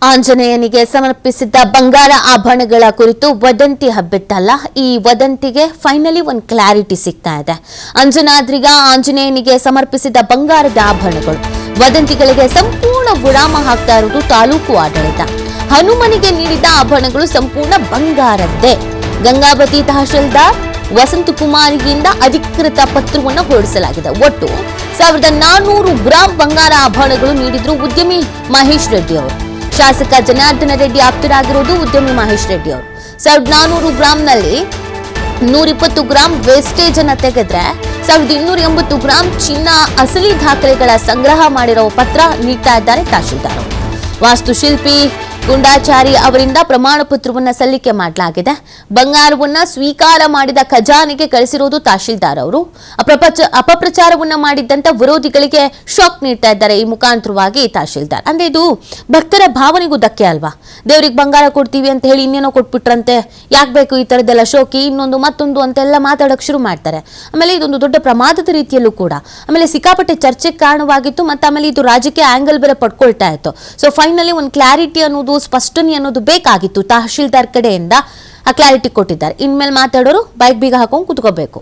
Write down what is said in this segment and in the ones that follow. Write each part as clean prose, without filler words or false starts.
ಆಂಜನೇಯನಿಗೆ ಸಮರ್ಪಿಸಿದ್ದ ಬಂಗಾರ ಆಭರಣಗಳ ಕುರಿತು ವದಂತಿ ಹಬ್ಬಿಟ್ಟಲ್ಲ. ಈ ವದಂತಿಗೆ ಫೈನಲಿ ಒಂದು ಕ್ಲಾರಿಟಿ ಸಿಗ್ತಾ ಇದೆ. ಅಂಜನಾದ್ರಿಗ ಆಂಜನೇಯನಿಗೆ ಸಮರ್ಪಿಸಿದ ಬಂಗಾರದ ಆಭರಣಗಳು ವದಂತಿಗಳಿಗೆ ಸಂಪೂರ್ಣ ವಿರಾಮ ಹಾಕ್ತಾ ಇರುವುದು ತಾಲೂಕು ಆಡಳಿತ. ಹನುಮನಿಗೆ ನೀಡಿದ ಆಭರಣಗಳು ಸಂಪೂರ್ಣ ಬಂಗಾರದ್ದೇ. ಗಂಗಾವತಿ ತಹಶೀಲ್ದಾರ್ ವಸಂತಕುಮಾರಿಯಿಂದ ಅಧಿಕೃತ ಪತ್ರವನ್ನು ಹೊರಡಿಸಲಾಗಿದೆ. ಒಟ್ಟು 1400 ಗ್ರಾಂ ಬಂಗಾರ ಆಭರಣಗಳು ನೀಡಿದ್ರು ಉದ್ಯಮಿ ಮಹೇಶ್ ರೆಡ್ಡಿ ಅವರು. ಶಾಸಕ ಜನಾರ್ದನ ರೆಡ್ಡಿ ಆಪ್ತರಾಗಿರೋದು ಉದ್ಯಮಿ ಮಹೇಶ್ ರೆಡ್ಡಿ ಅವರು. 1400 ಗ್ರಾಂನಲ್ಲಿ 120 ಗ್ರಾಂ ವೇಸ್ಟೇಜ್ ಅನ್ನ ತೆಗೆದ್ರೆ 1280 ಗ್ರಾಂ ಚಿನ್ನ ಅಸಲಿ ದಾಖಲೆಗಳ ಸಂಗ್ರಹ ಮಾಡಿರೋ ಪತ್ರ ನೀಡ್ತಾ ಇದ್ದಾರೆ ತಹಶೀಲ್ದಾರ್. ವಾಸ್ತುಶಿಲ್ಪಿ ಗುಂಡಾಚಾರಿ ಅವರಿಂದ ಪ್ರಮಾಣ ಪತ್ರವನ್ನ ಸಲ್ಲಿಕೆ ಮಾಡಲಾಗಿದೆ. ಬಂಗಾರವನ್ನ ಸ್ವೀಕಾರ ಮಾಡಿದ ಖಜಾನೆಗೆ ಕಳಿಸಿರುವುದು ತಹಶೀಲ್ದಾರ್ ಅವರು. ಅಪಪ್ರಚಾರವನ್ನ ಮಾಡಿದ್ದಂತ ವಿರೋಧಿಗಳಿಗೆ ಶಾಕ್ ನೀಡ್ತಾ ಇದ್ದಾರೆ ಈ ಮುಖಾಂತರವಾಗಿ ತಹಶೀಲ್ದಾರ್. ಅಂದ್ರೆ ಇದು ಭಕ್ತರ ಭಾವನೆಗೂ ಧಕ್ಕೆ ಅಲ್ವಾ? ದೇವ್ರಿಗೆ ಬಂಗಾರ ಕೊಡ್ತೀವಿ ಅಂತ ಹೇಳಿ ಇನ್ನೇನೋ ಕೊಟ್ಬಿಟ್ರಂತೆ, ಯಾಕೆ ಬೇಕು ಈ ತರದೆಲ್ಲ ಶೋಕಿ, ಇನ್ನೊಂದು ಮತ್ತೊಂದು ಅಂತೆಲ್ಲ ಮಾತಾಡಕ್ ಶುರು ಮಾಡ್ತಾರೆ. ಆಮೇಲೆ ಇದೊಂದು ದೊಡ್ಡ ಪ್ರಮಾದದ ರೀತಿಯಲ್ಲೂ ಕೂಡ ಆಮೇಲೆ ಸಿಕ್ಕಾಪಟ್ಟೆ ಚರ್ಚೆಗೆ ಕಾರಣವಾಗಿತ್ತು. ಮತ್ತೆ ಆಮೇಲೆ ಇದು ರಾಜಕೀಯ ಆಂಗಲ್ ಬೇರೆ ಪಡ್ಕೊಳ್ತಾ ಇತ್ತು. ಸೊ ಫೈನಲಿ ಒಂದು ಕ್ಲಾರಿಟಿ ಅನ್ನೋದು, ಸ್ಪಷ್ಟನೆ ಅನ್ನೋದು ಬೇಕಾಗಿತ್ತು. ತಹಶೀಲ್ದಾರ್ ಕಡೆಯಿಂದ ಆ ಕ್ಲಾರಿಟಿ ಕೊಟ್ಟಿದ್ದಾರೆ. ಇನ್ಮೇಲೆ ಮಾತಾಡೋರು ಬೈಕ್ ಬೀಗ ಹಾಕೊಂಡು ಕೂತ್ಕೋಬೇಕು.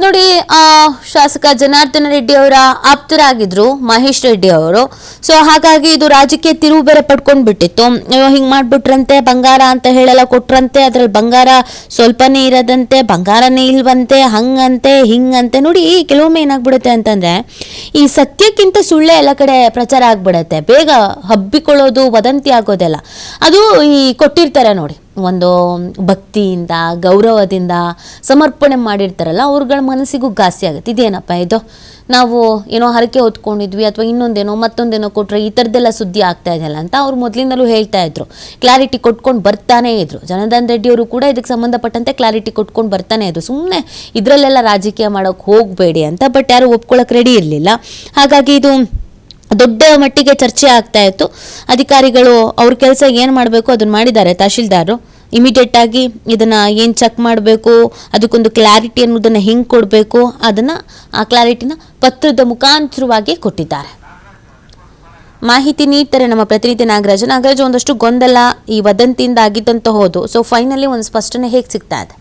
ನೋಡಿ, ಶಾಸಕ ಜನಾರ್ದನ ರೆಡ್ಡಿ ಅವರ ಆಪ್ತರಾಗಿದ್ರು ಮಹೇಶ್ ರೆಡ್ಡಿ ಅವರು. ಸೊ ಹಾಗಾಗಿ ಇದು ರಾಜಕೀಯ ತಿರುವು ಬೇರೆ ಪಡ್ಕೊಂಡ್ ಬಿಟ್ಟಿತ್ತು. ಹಿಂಗ್ ಮಾಡ್ಬಿಟ್ರಂತೆ, ಬಂಗಾರ ಅಂತ ಹೇಳೆಲ್ಲ ಕೊಟ್ರಂತೆ, ಅದ್ರಲ್ಲಿ ಬಂಗಾರ ಸ್ವಲ್ಪನೇ ಇರೋದಂತೆ, ಬಂಗಾರನೇ ಇಲ್ವಂತೆ, ಹಂಗಂತೆ ಹಿಂಗಂತೆ. ನೋಡಿ, ಕೆಲವೊಮ್ಮೆ ಏನಾಗ್ಬಿಡುತ್ತೆ ಅಂತಂದ್ರೆ ಈ ಸತ್ಯಕ್ಕಿಂತ ಸುಳ್ಳೆ ಎಲ್ಲ ಕಡೆ ಪ್ರಚಾರ ಆಗ್ಬಿಡತ್ತೆ. ಬೇಗ ಹಬ್ಬಿಕೊಳ್ಳೋದು, ವದಂತಿ ಆಗೋದೆಲ್ಲ ಅದು ಈ ಕೊಟ್ಟಿರ್ತಾರೆ ನೋಡಿ, ಒಂದು ಭಕ್ತಿಯಿಂದ ಗೌರವದಿಂದ ಸಮರ್ಪಣೆ ಮಾಡಿರ್ತಾರಲ್ಲ, ಅವ್ರಗಳ ಮನಸ್ಸಿಗೂ ಘಾಸಿ ಆಗುತ್ತೆ. ಇದೇನಪ್ಪ ಇದು, ನಾವು ಏನೋ ಹರಕೆ ಹೊತ್ಕೊಂಡಿದ್ವಿ ಅಥವಾ ಇನ್ನೊಂದೇನೋ ಮತ್ತೊಂದೇನೋ ಕೊಟ್ರೆ ಈ ಥರದ್ದೆಲ್ಲ ಸುದ್ದಿ ಆಗ್ತಾ ಇದೆಯಲ್ಲ ಅಂತ ಅವ್ರು ಮೊದಲಿಂದಲೂ ಹೇಳ್ತಾ ಇದ್ರು. ಕ್ಲಾರಿಟಿ ಕೊಟ್ಕೊಂಡು ಬರ್ತಾನೆ ಇದ್ರು. ಜನಾರ್ದನ ರೆಡ್ಡಿ ಅವರು ಕೂಡ ಇದಕ್ಕೆ ಸಂಬಂಧಪಟ್ಟಂತೆ ಕ್ಲಾರಿಟಿ ಕೊಟ್ಕೊಂಡು ಬರ್ತಾನೆ ಇದ್ರು. ಸುಮ್ಮನೆ ಇದರಲ್ಲೆಲ್ಲ ರಾಜಕೀಯ ಮಾಡೋಕೆ ಹೋಗಬೇಡಿ ಅಂತ. ಬಟ್ ಯಾರು ಒಪ್ಕೊಳ್ಳೋಕೆ ರೆಡಿ ಇರಲಿಲ್ಲ. ಹಾಗಾಗಿ ಇದು ದೊಡ್ಡ ಮಟ್ಟಿಗೆ ಚರ್ಚೆ ಆಗ್ತಾ ಇತ್ತು. ಅಧಿಕಾರಿಗಳು ಅವ್ರ ಕೆಲಸ ಏನು ಮಾಡಬೇಕು ಅದನ್ನು ಮಾಡಿದ್ದಾರೆ. ತಹಶೀಲ್ದಾರು ಇಮಿಡಿಯೇಟ್ ಆಗಿ ಇದನ್ನ ಏನು ಚೆಕ್ ಮಾಡಬೇಕು, ಅದಕ್ಕೊಂದು ಕ್ಲಾರಿಟಿ ಅನ್ನೋದನ್ನ ಹೆಂಗೆ ಕೊಡಬೇಕು, ಅದನ್ನ ಆ ಕ್ಲಾರಿಟಿನ ಪತ್ರದ ಮುಖಾಂತರವಾಗಿ ಕೊಟ್ಟಿದ್ದಾರೆ. ಮಾಹಿತಿ ನೀಡ್ತಾರೆ ನಮ್ಮ ಪ್ರತಿನಿಧಿ ನಾಗರಾಜ್. ಒಂದಷ್ಟು ಗೊಂದಲ ಈ ವದಂತಿಯಿಂದ ಆಗಿದ್ದಂತ ಹೋದು. ಸೊ ಫೈನಲಿ ಒಂದು ಸ್ಪಷ್ಟನೆ ಹೇಗೆ ಸಿಗ್ತಾ ಇದೆ?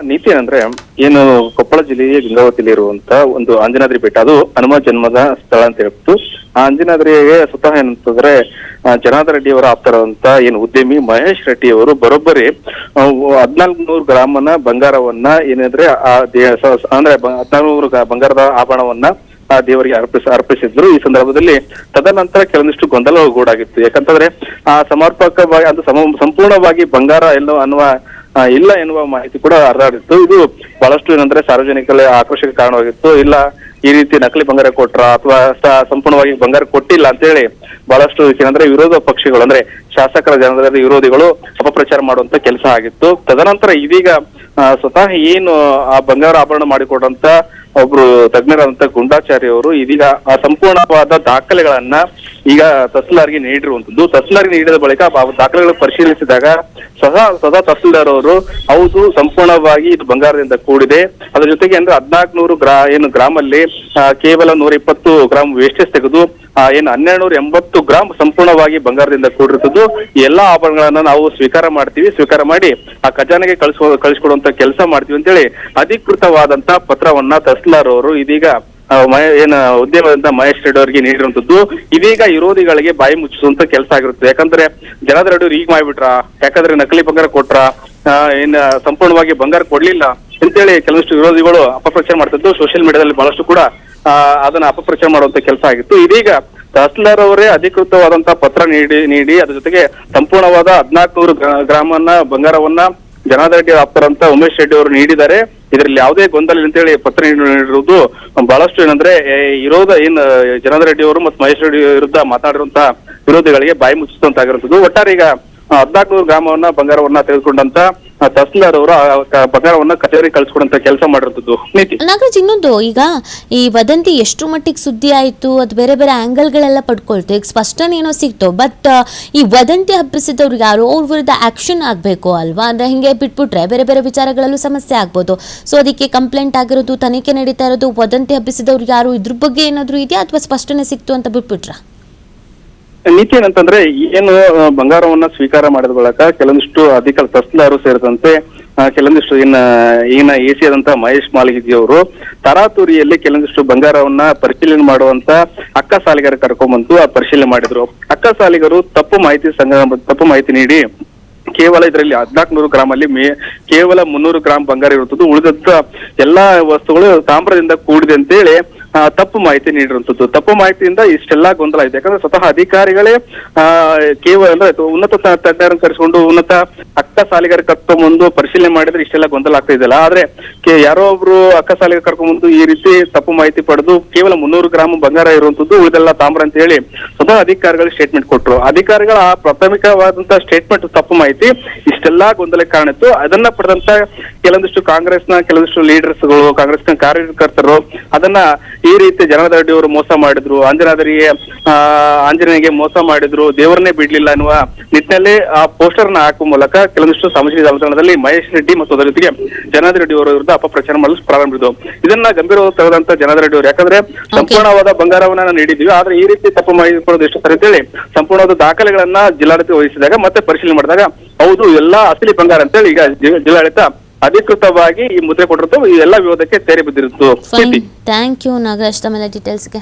ನೀತಿ ಏನಂದ್ರೆ, ಏನು ಕೊಪ್ಪಳ ಜಿಲ್ಲೆಯ ಗಂಗಾವತಿಯಲ್ಲಿ ಇರುವಂತ ಒಂದು ಅಂಜನಾದ್ರಿ ಬೆಟ್ಟ, ಅದು ಹನುಮ ಜನ್ಮದ ಸ್ಥಳ ಅಂತ ಹೇಳ್ಬಿಟ್ಟು ಆ ಅಂಜನಾದ್ರಿಗೆ ಸ್ವತಃ ಏನಂತಂದ್ರೆ ಜನಾರ್ದನ ರೆಡ್ಡಿ ಅವರ ಆಪ್ತರಾದಂತ ಏನು ಉದ್ಯಮಿ ಮಹೇಶ್ ರೆಡ್ಡಿ ಅವರು ಬರೋಬ್ಬರಿ 1400 ಗ್ರಾಮನ ಬಂಗಾರವನ್ನ ಏನಂದ್ರೆ ಅಂದ್ರೆ 1400 ಬಂಗಾರದ ಆಭರಣವನ್ನ ಆ ದೇವರಿಗೆ ಅರ್ಪಿಸಿದ್ರು. ಈ ಸಂದರ್ಭದಲ್ಲಿ ತದನಂತರ ಕೆಲವೊಂದಿಷ್ಟು ಗೊಂದಲ ಗೂಡಾಗಿತ್ತು. ಯಾಕಂತಂದ್ರೆ ಆ ಸಮರ್ಪಕವಾಗಿ ಅದು ಸಂಪೂರ್ಣವಾಗಿ ಬಂಗಾರ ಇಲ್ಲ ಎನ್ನುವ ಮಾಹಿತಿ ಕೂಡ ಹರಿದಾಡಿತ್ತು. ಇದು ಬಹಳಷ್ಟು ಏನಂದ್ರೆ ಸಾರ್ವಜನಿಕರ ಆಕ್ರೋಶಕ್ಕೆ ಕಾರಣವಾಗಿತ್ತು. ಇಲ್ಲ ಈ ರೀತಿ ನಕಲಿ ಬಂಗಾರ ಕೊಟ್ರ ಅಥವಾ ಸಂಪೂರ್ಣವಾಗಿ ಬಂಗಾರ ಕೊಟ್ಟಿಲ್ಲ ಅಂತ ಹೇಳಿ ಬಹಳಷ್ಟು ಏನಂದ್ರೆ ವಿರೋಧ ಪಕ್ಷಗಳು ಅಂದ್ರೆ ಶಾಸಕರ ಜನರ ವಿರೋಧಿಗಳು ಅಪಪ್ರಚಾರ ಮಾಡುವಂತ ಕೆಲಸ ಆಗಿತ್ತು. ತದನಂತರ ಇದೀಗ ಸ್ವತಃ ಏನು ಆ ಬಂಗಾರ ಆಭರಣ ಮಾಡಿಕೊಡಂತ ಒಬ್ರು ತಜ್ಞರಾದಂತ ಗುಂಡಾಚಾರಿ ಅವರು ಇದೀಗ ಆ ಸಂಪೂರ್ಣವಾದ ದಾಖಲೆಗಳನ್ನ ಈಗ ತಹಸೀಲ್ದಾರ್ಗೆ ನೀಡಿರುವಂತದ್ದು. ತಹಸೀಲ್ದಾರ್ಗೆ ನೀಡಿದ ಬಳಿಕ ಆ ದಾಖಲೆಗಳು ಪರಿಶೀಲಿಸಿದಾಗ ಸದಾ ತಹಸೀಲ್ದಾರ್ ಅವರು ಹೌದು ಸಂಪೂರ್ಣವಾಗಿ ಇದು ಬಂಗಾರದಿಂದ ಕೂಡಿದೆ, ಅದ್ರ ಜೊತೆಗೆ ಅಂದ್ರೆ 1400 ಗ್ರಾಮಲ್ಲಿ ಕೇವಲ 120 ಗ್ರಾಮ್ ವೇಸ್ಟೇಜ್ ತೆಗೆದು ಏನು 1280 ಗ್ರಾಮ್ ಸಂಪೂರ್ಣವಾಗಿ ಬಂಗಾರದಿಂದ ಕೂಡಿರುತ್ತದೆ. ಈ ಎಲ್ಲಾ ಆಭರಣಗಳನ್ನ ನಾವು ಸ್ವೀಕಾರ ಮಾಡಿ ಆ ಖಜಾನೆಗೆ ಕಳಿಸ್ಕೊಡುವಂತ ಕೆಲಸ ಮಾಡ್ತೀವಿ ಅಂತೇಳಿ ಅಧಿಕೃತವಾದಂತ ಪತ್ರವನ್ನ ತಹಸೀಲ್ದಾರ್ ಅವರು ಇದೀಗ ಏನ ಉದ್ಯಮದಿಂದ ಮಹೇಶ್ ರೆಡ್ಡಿ ಅವರಿಗೆ ನೀಡಿರುವಂತದ್ದು ಇದೀಗ ವಿರೋಧಿಗಳಿಗೆ ಬಾಯಿ ಮುಚ್ಚಿಸುವಂತ ಕೆಲಸ ಆಗಿರುತ್ತೆ. ಯಾಕಂದ್ರೆ ಜನಾರ್ದನ್ ರೆಡ್ಡಿ ಈಗ ಮಾಡ್ಬಿಟ್ರ, ಯಾಕಂದ್ರೆ ನಕಲಿ ಬಂಗಾರ ಕೊಟ್ರ, ಏನ್ ಸಂಪೂರ್ಣವಾಗಿ ಬಂಗಾರ ಕೊಡ್ಲಿಲ್ಲ ಅಂತೇಳಿ ಕೆಲವಷ್ಟು ವಿರೋಧಿಗಳು ಅಪಪ್ರಚಾರ ಮಾಡ್ತಿದ್ದು ಸೋಷಿಯಲ್ ಮೀಡಿಯಾದಲ್ಲಿ ಬಹಳಷ್ಟು ಕೂಡ ಅದನ್ನ ಅಪಪ್ರಚಾರ ಮಾಡುವಂತ ಕೆಲಸ ಆಗಿತ್ತು. ಇದೀಗ ತಹಸೀಲ್ದಾರ್ ಅವರೇ ಅಧಿಕೃತವಾದಂತಹ ಪತ್ರ ನೀಡಿ ಅದ್ರ ಜೊತೆಗೆ ಸಂಪೂರ್ಣವಾದ 1400 ಗ್ರಾಮನ್ನ ಬಂಗಾರವನ್ನ ಜನಾರ್ದನ್ ರೆಡ್ಡಿ ಆಪ್ತರಂತ ಉಮೇಶ್ ರೆಡ್ಡಿ ಅವರು ನೀಡಿದ್ದಾರೆ. ಇದರಲ್ಲಿ ಯಾವುದೇ ಗೊಂದಲ ಇಲ್ಲ ಅಂತೇಳಿ ಪತ್ರ ನೀಡಿರುವುದು ಬಹಳಷ್ಟು ಏನಂದ್ರೆ ಜನಾರ್ದನ್ ರೆಡ್ಡಿ ಅವರು ಮತ್ತು ಮಹೇಶ್ ರೆಡ್ಡಿ ವಿರುದ್ಧ ಮಾತಾಡಿರುವಂತಹ ವಿರೋಧಿಗಳಿಗೆ ಬಾಯಿ ಮುಚ್ಚಿಸುವಂತಾಗಿರುತ್ತದೆ. ಒಟ್ಟಾರೆ ಈಗ 1400 ಗ್ರಾಮವನ್ನ ಬಂಗಾರವನ್ನ ತೆಗೆದುಕೊಂಡಂತ ತಹಸೀಲ್ದಾರ್ ಅವರು ಬಂಗಾರವನ್ನ ಕಚೇರಿ ಕಳ್ಸಿಕೊಡಂತ ಕೆಲಸ ಮಾಡಿರುತ್ತದೆ. ನೀತಿ ನಾಗರಾಜ್, ಇನ್ನೊಂದು, ಈಗ ಈ ವದಂತಿ ಎಷ್ಟು ಮಟ್ಟಿಗೆ ಸುದ್ದಿ ಆಯ್ತು, ಅದು ಬೇರೆ ಬೇರೆ ಆಂಗಲ್ಗಳೆಲ್ಲ ಪಡ್ಕೊಳ್ತು, ಈಗ ಸ್ಪಷ್ಟನೆ ಏನೋ ಸಿಕ್ತು, ಬಟ್ ಈ ವದಂತಿ ಹಬ್ಬಿಸಿದವ್ರಿಗೆ ಯಾರು ಅವ್ರ ವಿರುದ್ಧ ಆಕ್ಷನ್ ಆಗ್ಬೇಕು ಅಲ್ವಾ? ಅಂದ್ರೆ ಹಿಂಗೆ ಬಿಟ್ಬಿಟ್ರೆ ಬೇರೆ ಬೇರೆ ವಿಚಾರಗಳಲ್ಲೂ ಸಮಸ್ಯೆ ಆಗ್ಬೋದು. ಸೊ ಅದಕ್ಕೆ ಕಂಪ್ಲೇಂಟ್ ಆಗಿರೋದು, ತನಿಖೆ ನಡೀತಾ ಇರೋದು, ವದಂತಿ ಹಬ್ಬಿಸಿದವ್ರಿಗೆ ಯಾರು ಇದ್ರ ಬಗ್ಗೆ ಏನಾದ್ರು ಇದೆಯಾ ಅಥವಾ ಸ್ಪಷ್ಟನೆ ಸಿಕ್ತು ಅಂತ ಬಿಟ್ಬಿಟ್ರ? ನೀತಿ ಏನಂತಂದ್ರೆ ಏನು ಬಂಗಾರವನ್ನ ಸ್ವೀಕಾರ ಮಾಡಿದ ಬಳಿಕ ಕೆಲವೊಂದಿಷ್ಟು ತಹಸೀಲ್ದಾರು ಸೇರಿದಂತೆ ಕೆಲವೊಂದಿಷ್ಟು ಈಗಿನ ಎಸಿ ಆದಂತ ಮಹೇಶ್ ಮಾಲಗಿಜಿ ಅವರು ತರಾತುರಿಯಲ್ಲಿ ಕೆಲವೊಂದಿಷ್ಟು ಬಂಗಾರವನ್ನ ಪರಿಶೀಲನೆ ಮಾಡುವಂತ ಅಕ್ಕ ಸಾಲಿಗರ ಕರ್ಕೊಂಡ್ಬಂದು ಆ ಪರಿಶೀಲನೆ ಮಾಡಿದ್ರು. ಅಕ್ಕ ಸಾಲಿಗರು ತಪ್ಪು ಮಾಹಿತಿ ನೀಡಿ ಕೇವಲ ಇದರಲ್ಲಿ 1400 ಗ್ರಾಮಲ್ಲಿ ಕೇವಲ 300 ಗ್ರಾಮ್ ಬಂಗಾರ ಇರುತ್ತದೆ, ಉಳಿದಂತ ಎಲ್ಲಾ ವಸ್ತುಗಳು ತಾಮ್ರದಿಂದ ಕೂಡಿದೆ ಅಂತೇಳಿ ತಪ್ಪು ಮಾಹಿತಿ ನೀಡಿರುವಂತದ್ದು. ತಪ್ಪು ಮಾಹಿತಿಯಿಂದ ಇಷ್ಟೆಲ್ಲಾ ಗೊಂದಲ ಇದೆ. ಯಾಕಂದ್ರೆ ಸ್ವತಃ ಅಧಿಕಾರಿಗಳೇ ಕೇವಲ ಅಂದ್ರೆ ಉನ್ನತ ತಜ್ಞರನ್ನು ಕರೆಸಿಕೊಂಡು ಉನ್ನತ ಅಕ್ಕ ಸಾಲಿಗರ ಕರ್ಕೊಂಡ್ಬಂದು ಪರಿಶೀಲನೆ ಮಾಡಿದ್ರೆ ಇಷ್ಟೆಲ್ಲ ಗೊಂದಲ ಆಗ್ತಾ ಇದೆಯಲ್ಲ. ಆದ್ರೆ ಯಾರೋ ಒಬ್ರು ಅಕ್ಕ ಸಾಲಿಗರ ಕರ್ಕೊಂಡ್ಬಂದು ಈ ರೀತಿ ತಪ್ಪು ಮಾಹಿತಿ ಪಡೆದು ಕೇವಲ 300 ಗ್ರಾಮ್ ಬಂಗಾರ ಇರುವಂತದ್ದು, ಉಳಿದೆಲ್ಲ ತಾಮ್ರ ಅಂತ ಹೇಳಿ ಸ್ವತಃ ಅಧಿಕಾರಿಗಳು ಸ್ಟೇಟ್ಮೆಂಟ್ ಕೊಟ್ರು. ಅಧಿಕಾರಿಗಳ ಆ ಪ್ರಾಥಮಿಕವಾದಂತಹ ಸ್ಟೇಟ್ಮೆಂಟ್ ತಪ್ಪು ಮಾಹಿತಿ ಇಷ್ಟೆಲ್ಲಾ ಗೊಂದಲಕ್ಕೆ ಕಾರಣ ಇತ್ತು. ಅದನ್ನ ಪಡೆದಂತ ಕೆಲವೊಂದಿಷ್ಟು ಕೆಲವೊಂದಿಷ್ಟು ಲೀಡರ್ಸ್ಗಳು, ಕಾಂಗ್ರೆಸ್ನ ಕಾರ್ಯಕರ್ತರು ಅದನ್ನ ಈ ರೀತಿ ಜನಾರ್ದನ್ ರೆಡ್ಡಿ ಅವರು ಮೋಸ ಮಾಡಿದ್ರು, ಆಂಜನೇಯಗೆ ಮೋಸ ಮಾಡಿದ್ರು, ದೇವರನ್ನೇ ಬಿಡ್ಲಿಲ್ಲ ಅನ್ನುವ ನಿಟ್ಟಿನಲ್ಲಿ ಆ ಪೋಸ್ಟರ್ ನ ಹಾಕುವ ಮೂಲಕ ಕೆಲವೊಂದಿಷ್ಟು ಸಾಮಾಜಿಕ ಜಾಲತಾಣದಲ್ಲಿ ಮಹೇಶ್ ರೆಡ್ಡಿ ಮತ್ತು ಅದರ ಜೊತೆಗೆ ಜನಾರ್ದನ್ ರೆಡ್ಡಿ ಅವರ ವಿರುದ್ಧ ಅಪಪ್ರಚಾರ ಮಾಡಲು ಪ್ರಾರಂಭಿಸಿದ್ರು. ಇದನ್ನ ಗಂಭೀರವಾಗಿ ತೆಗೆದಂತ ಜನಾರ್ದನ್ ರೆಡ್ಡಿ ಅವರು, ಯಾಕಂದ್ರೆ ಸಂಪೂರ್ಣವಾದ ಬಂಗಾರವನ್ನ ನೀಡಿದ್ವಿ, ಆದ್ರೆ ಈ ರೀತಿ ತಪ್ಪು ಮಾಹಿತಿ ಕೊಡೋದು ಎಷ್ಟು ಸರಿ ಅಂತೇಳಿ ಸಂಪೂರ್ಣವಾದ ದಾಖಲೆಗಳನ್ನ ಜಿಲ್ಲಾಡಳಿತ ವಹಿಸಿದಾಗ ಮತ್ತೆ ಪರಿಶೀಲನೆ ಮಾಡಿದಾಗ ಹೌದು ಎಲ್ಲಾ ಅಸಲಿ ಬಂಗಾರ ಅಂತೇಳಿ ಈಗ ಜಿಲ್ಲಾಡಳಿತ ಅಧಿಕೃತವಾಗಿ ಈ ಮುದ್ರೆ ಕೊಟ್ಟಿರುತ್ತೋ ಈ ಎಲ್ಲಾ ವಿವಾದಕ್ಕೆ ತೆರೆ ಬಿದ್ದಿರುತ್ತು. ಥ್ಯಾಂಕ್ ಯು ನಾಗರಾಜ್ ತಮ್ಮೆಲ್ಲ ಡೀಟೇಲ್ಸ್ಗೆ.